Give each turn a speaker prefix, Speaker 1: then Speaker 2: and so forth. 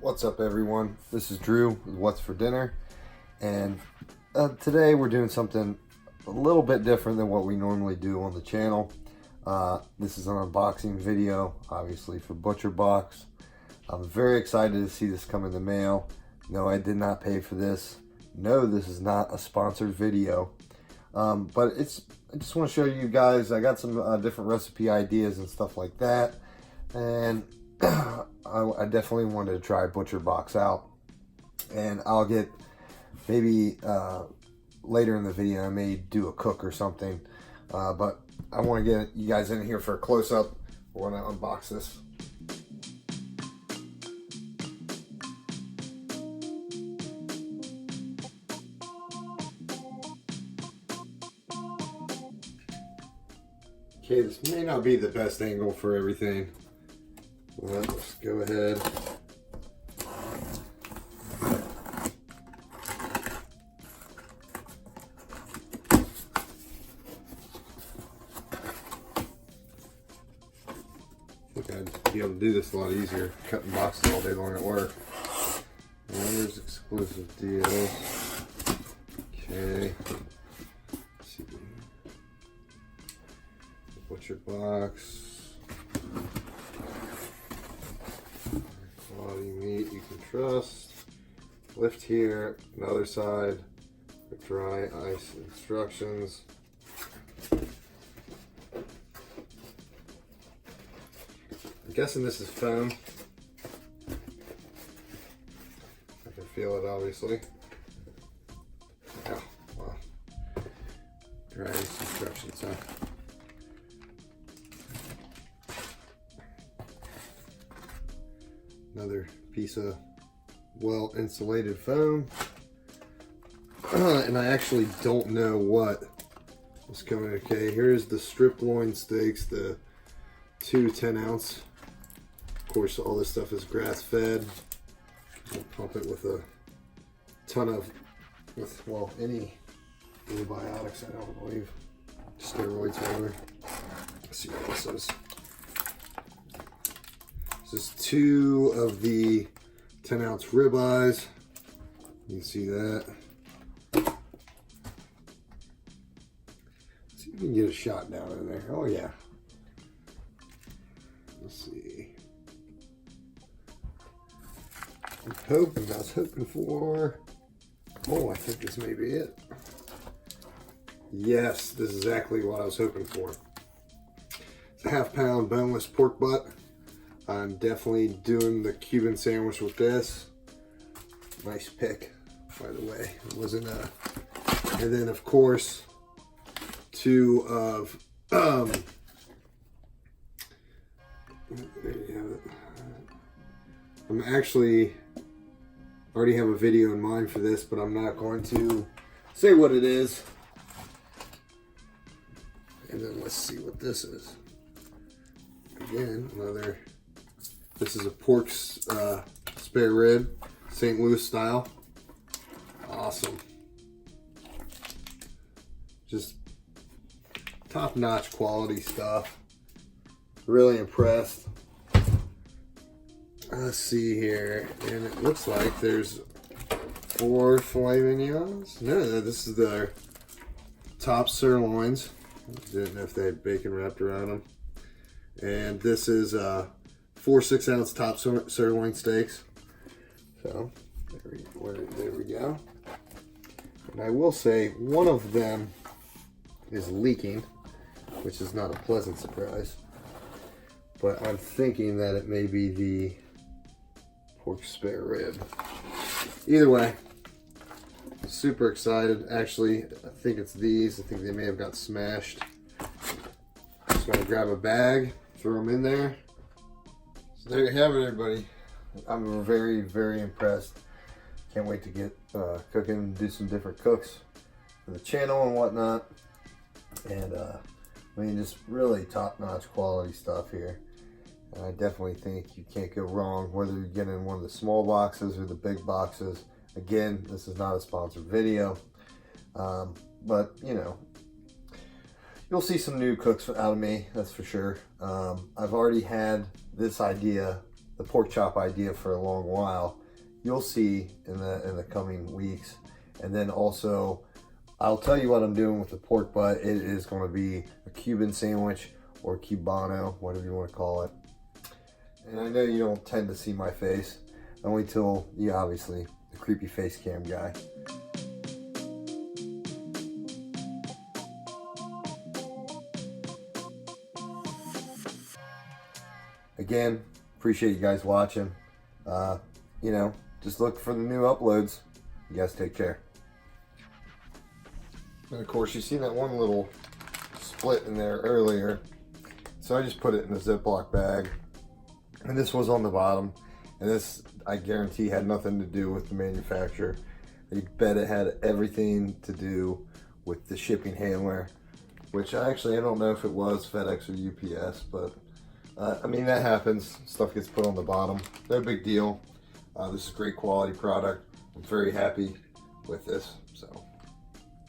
Speaker 1: What's up, everyone? This is Drew with What's for Dinner, and today we're doing something a little bit different than what we normally do on the channel. This is an unboxing video, obviously, for ButcherBox. I'm very excited to see this come in the mail. No, I did not pay for this. No, this is not a sponsored video, but I just want to show you guys. I got some different recipe ideas and stuff like that, and I definitely wanted to try ButcherBox out, and I'll get maybe later in the video I may do a cook or something, but I want to get you guys in here for a close-up. We're going to unbox this. Okay, this may not be the best angle for everything. Let's go ahead. I think I'd be able to do this a lot easier, cutting boxes all day long at work. And there's exclusive deals. Okay. Let's see. ButcherBox. Quality meat you can trust. Lift here, another side for dry ice instructions. I'm guessing this is foam. I can feel it, obviously. Oh, wow. Dry ice instructions, huh? Another piece of well insulated foam, and I actually don't know what is coming. Okay, here's the strip loin steaks, the 2 10-ounce. Of course, all this stuff is grass fed. We'll pump it with a ton of, well, any antibiotics, I don't believe, steroids, whatever. Let's see what this is. This is 2 of the 10-ounce ribeyes. You can see that. Let's see if we can get a shot down in there. Oh yeah. Let's see. I was hoping for. Oh, I think this may be it. Yes, this is exactly what I was hoping for. It's a 1/2 pound boneless pork butt. I'm definitely doing the Cuban sandwich with this. Nice pick, by the way. It wasn't and then of course 2 of there you have it. I'm actually already have a video in mind for this, but I'm not going to say what it is. And then let's see what this is. Again, another. This is a pork spare rib, St. Louis style. Awesome. Just top-notch quality stuff. Really impressed. Let's see here. And it looks like there's 4 filet mignons. No, this is the top sirloins. Didn't know if they had bacon wrapped around them. And this is 4 6-ounce top sirloin steaks. So there we go. And I will say one of them is leaking, which is not a pleasant surprise. But I'm thinking that it may be the pork spare rib. Either way, super excited. Actually, I think it's these. I think they may have got smashed. Just gonna grab a bag, throw them in there. So there you have it, everybody. I'm very, very impressed. Can't wait to get cooking and do some different cooks for the channel and whatnot. And I mean, just really top-notch quality stuff here. And I definitely think you can't go wrong, whether you're getting one of the small boxes or the big boxes. Again, this is not a sponsored video, but you know, you'll see some new cooks out of me, that's for sure. I've already had this idea the pork chop idea for a long while. You'll see in the coming weeks. And then also, I'll tell you what I'm doing with the pork butt. It is going to be a Cuban sandwich or Cubano, whatever you want to call it. And I know you don't tend to see my face, only till you obviously the creepy face cam guy. Again, appreciate you guys watching. You know, just look for the new uploads. You guys take care. And of course, you seen that one little split in there earlier. So I just put it in a Ziploc bag. And this was on the bottom. And this, I guarantee, had nothing to do with the manufacturer. I bet it had everything to do with the shipping handler. Which I don't know if it was FedEx or UPS, but I mean, that happens. Stuff gets put on the bottom. No big deal. This is a great quality product. I'm very happy with this. So.